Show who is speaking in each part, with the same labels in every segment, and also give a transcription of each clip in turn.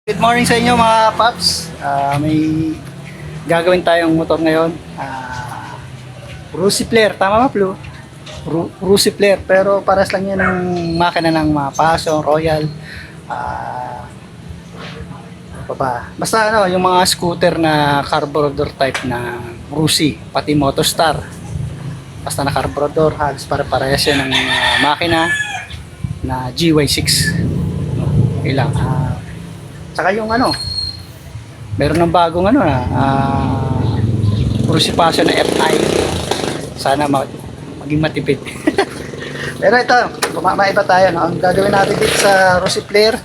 Speaker 1: Good morning sa inyo mga paps. May gagawin tayong motor ngayon. Rusi Flare, tama ba Flo? Rusi Flare, pero paras lang yan ng makina ng mga Passion, Royal. Ano pa? Basta ano, yung mga scooter na carburetor type na Rusi, pati Motostar. Basta na carburetor, halos para-parehas yan ng makina na GY6. Okay lang. Saka yung ano, meron ng bagong ano na Rusi Passion na FI. Sana maging matipid. Pero ito, maiba tayo, no? Ang gagawin natin dito sa Rusi Flare,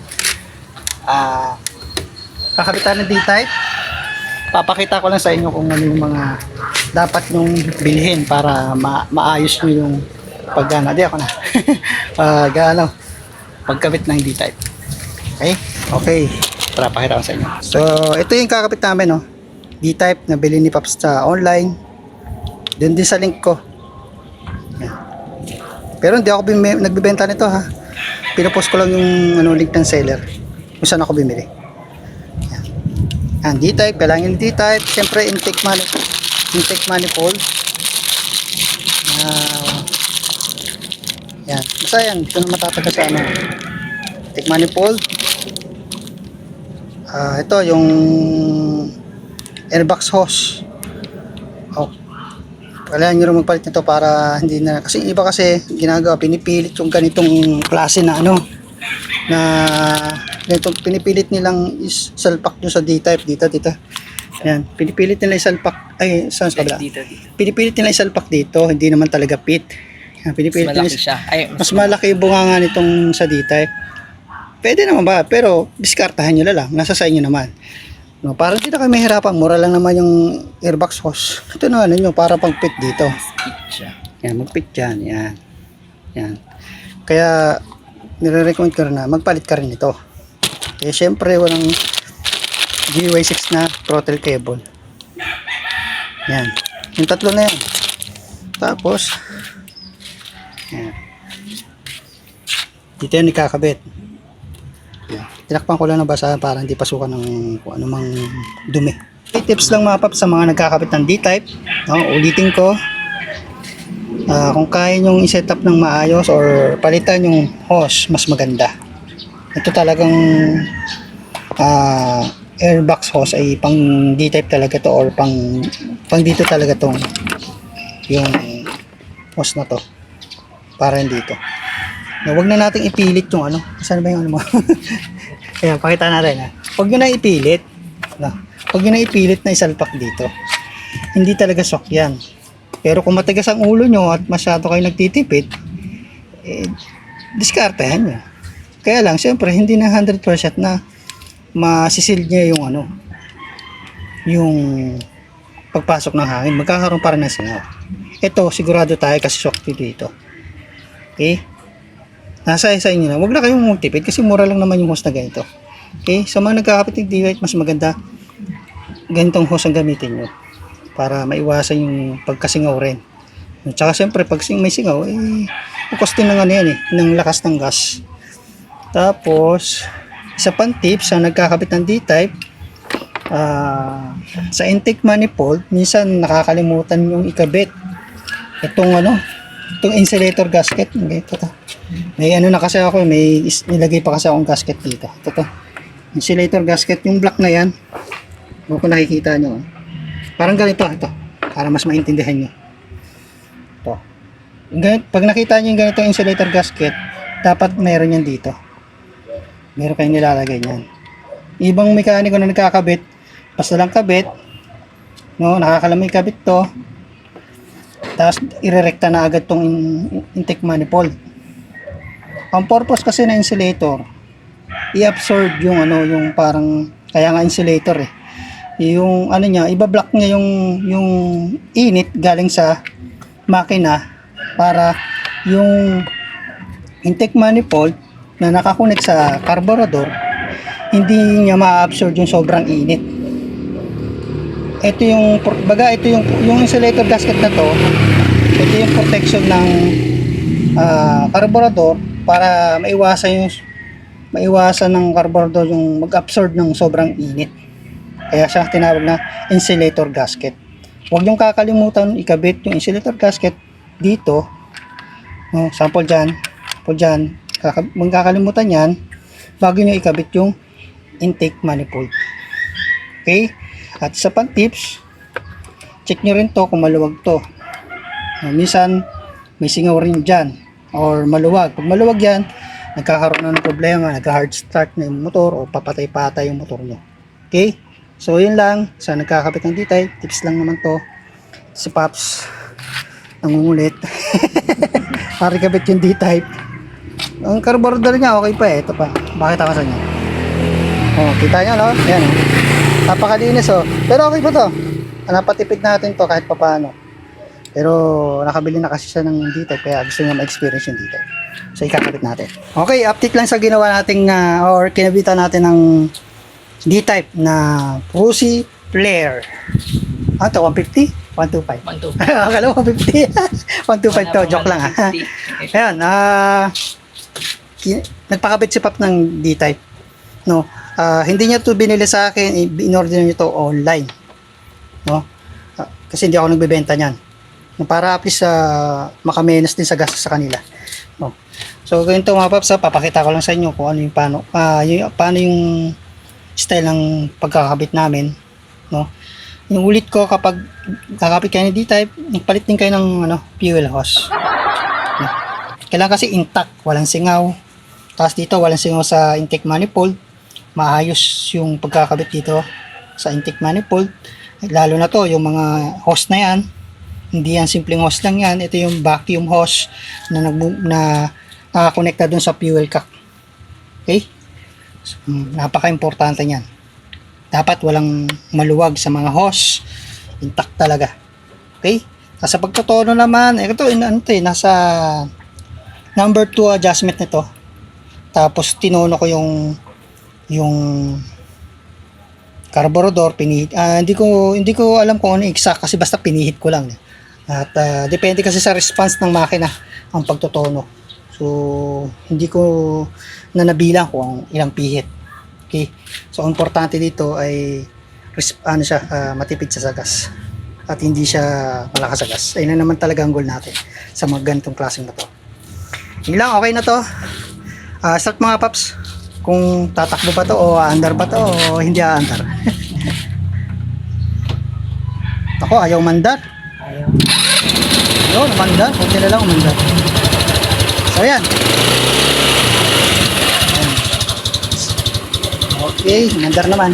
Speaker 1: kakabitan ng D-type. Papakita ko lang sa inyo kung ano yung mga dapat nyong bilhin para maayos nyo yung pagkana. Di ako na. Pagkabit ng D-type. Okay? Okay. Tara, pakita ko sa inyo. So, ito yung kakabit namin, no? D-type na bilhin ni Paps sa online. Doon din sa link ko. Yan. Pero hindi ako nagbibenta nito, ha. Pinopost ko lang yung link ng seller kung saan ako bumili. Yan. Yan, D-type, kailangan yung D-type. Siyempre, intake manifold. Yan. Basta yan, ito na matataga sa ano. Intake manifold. Ito yung airbox hose. Kailangan nyo rin magpalit nito para hindi na, kasi iba kasi ginagawa, pinipilit yung ganitong klase na ano, na ganitong pinipilit nilang isalpak nyo sa D-type dito. Ayan, pinipilit nila isalpak, ay saan sa kabila, pinipilit nila isalpak dito, hindi naman talaga fit. Ayan, pinipilit
Speaker 2: mas malaki siya.
Speaker 1: Mas malaki yung bunganga nitong sa D-type. Pwede naman ba, pero diskartahan nyo lang, nasa sa inyo naman. No, para hindi na kayo mahirapan, mura lang naman yung airbox hose. Ito na ano nyo, para pang fit dito. Yan, mag-fit dyan, yan. Kaya, nire-recommend ko rin na magpalit ka rin ito. Kaya syempre, walang GY6 na throttle cable. Yan, yung tatlo na yan. Tapos, yan. Dito yan ikakabit. Tinakpan ko lang ng basahan para hindi pasukan ng kung anumang dumi. Okay, tips lang mga paps sa mga nagkakabit ng D-type. No, ulitin ko. Kung kaya nyong i-set up ng maayos or palitan yung hose, mas maganda. Ito talagang airbox hose ay pang D-type talaga to or pang dito talaga tong yung hose na to. Para dito. No, wag na nating ipilit yung ano. Saan ba yung ano mo? Ayan, pakita natin, ha. Huwag nyo na ipilit. No? Huwag nyo na ipilit na isalpak dito. Hindi talaga sok yan. Pero kung matigas ang ulo nyo at masyado kayo nagtitipid, diskartehan nyo. Kaya lang, siyempre, hindi na 100% na masisil niya yung ano, yung pagpasok ng hangin. Magkakaroon pa rin ng singaw. Ito, sigurado tayo kasi sok dito. Okay? Nasa sa inyo na. Huwag na kayong magtipid kasi mura lang naman yung hose na ganito. Okay? Sa mga nagkakapit ng D-type, mas maganda ganitong hose ang gamitin nyo para maiwasan yung pagkasingaw rin. At saka siyempre pag may singaw, kukostin ng ano yan ng lakas ng gas. Tapos, isa pang tips sa nagkakapit ng D-type, sa intake manifold, minsan nakakalimutan yung ikabit. Itong insulator gasket. Ito to. May ano na kasi ako, may nilagay pa kasi akong gasket dito. Ito. Insulator gasket, yung black na yan. Kung nakikita nyo. Parang ganito, ito. Para mas maintindihan nyo. Ito. Pag nakita nyo yung ganito insulator gasket, dapat meron yan dito. Meron kayong nilalagay yan. Ibang mekaniko na nagkakabit, basta lang kabit, no, nakakalamay kabit to. Tapos irerekta na agad tong intake manifold. Ang purpose kasi na insulator, i-absorb yung yung parang, kaya nga insulator yung niya, ibablock niya yung init galing sa makina para yung intake manifold na nakakonek sa carburetor hindi niya ma-absorb yung sobrang init. Ito yung insulator gasket na to, ito yung protection ng carburetor para maiwasan maiwasan ng carburetor yung mag-absorb ng sobrang init. Kaya siya tinawag na insulator gasket. Huwag niyong kakalimutan ikabit yung insulator gasket dito. No, sample dyan. Huwag kakalimutan yan bago niyo ikabit yung intake manifold. Okay? At sa pang tips, check nyo rin to kung maluwag to. Minsan may singaw rin dyan or maluwag. Pag maluwag yan, nagkakaroon na ng problema, nagka-hard start na yung motor o papatay-patay yung motor nyo. Okay? So yun lang, sa nagkakabit ng D-type, tips lang naman to. Si Pops nangungulit para ikabit yung D-type. Ang carburetor niya okay pa ito pa, bakit ako sa inyo? Kita nyo no? Ayan napakalinis pero okay pa to. Napatipid natin to kahit papaano. Pero nakabili na kasi siya ng D-type kaya gusto niya ma-experience yung D-type. So ikakabit natin. Okay, update lang sa ginawa nating or kinabitan natin ng D-type na Prusi Flare. Ito 150? 125.
Speaker 2: 125.
Speaker 1: Akala mo 150. 125 to, joke lang Ayan, nagpakabit si Pap ng D-type. No, hindi niya to binili sa akin, in-order niya to online. No? Kasi hindi ako nagbebenta niyan. Para at least makamenas din sa gastos sa kanila. No. So ganito mga Paps, papakita ko lang sa inyo kung ano yung paano yung style ng pagkakabit namin, no. Yung ulit ko kapag kakabit kayo ng D-type, nagpalit din kayo ng fuel hose. No. Kailangan kasi intact, walang singaw. Tapos dito walang singaw sa intake manifold. Maayos yung pagkakabit dito sa intake manifold. Lalo na to yung mga hose na yan. Hindi yan simpleng hose lang yan. Ito yung vacuum hose na nakakonekta dun sa fuel cock. Okay? So, napaka-importante niyan. Dapat walang maluwag sa mga hose. Intact talaga. Okay? Sa pagtotono naman, ito nasa number 2 adjustment nito. Tapos tinono ko yung carburetor, pinihit. Hindi ko alam kung ano exact kasi basta pinihit ko lang. At depende kasi sa response ng makina ang pagtotono. So hindi ko na nabilang kung ilang pihit. Okay? So ang importante dito ay matipid sa gas at hindi siya malakas sa gas. Ayun na naman talaga ang goal natin sa mga ganitong klaseng motor. Yun lang, okay na to. Start mga Paps kung tatakbo ba to o aandar ba to o hindi aandar. Ako ayaw mandar. Ayaw mandar, huwag nila lang umandar. So yan. Okay, mandar naman.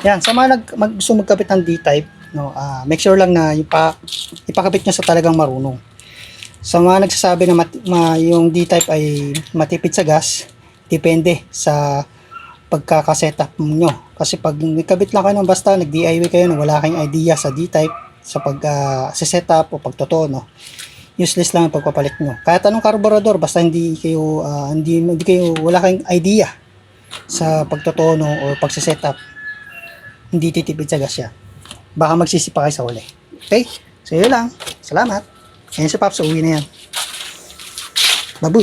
Speaker 1: Yan, sa mga gusto magkabit ng D-type, no, make sure lang na ipakabit nyo sa talagang marunong. Sa mga nagsasabi na yung D-type ay matipid sa gas, depende sa pagkakasetup nyo. Kasi pag nagkabit lang kayo ng basta, nag-DIY kayo na wala kayong idea sa D-type, sa pag-setup o pagtotono, useless lang ang pagpapalit nyo. Kahit anong carburetor, basta wala kayong idea sa pagtotono o pagsisetup, hindi titipid sa gas yan. Baka magsisipa kayo sa huli. Okay? So yun lang. Salamat. Ayan si Pops, uwi na yan. Babu!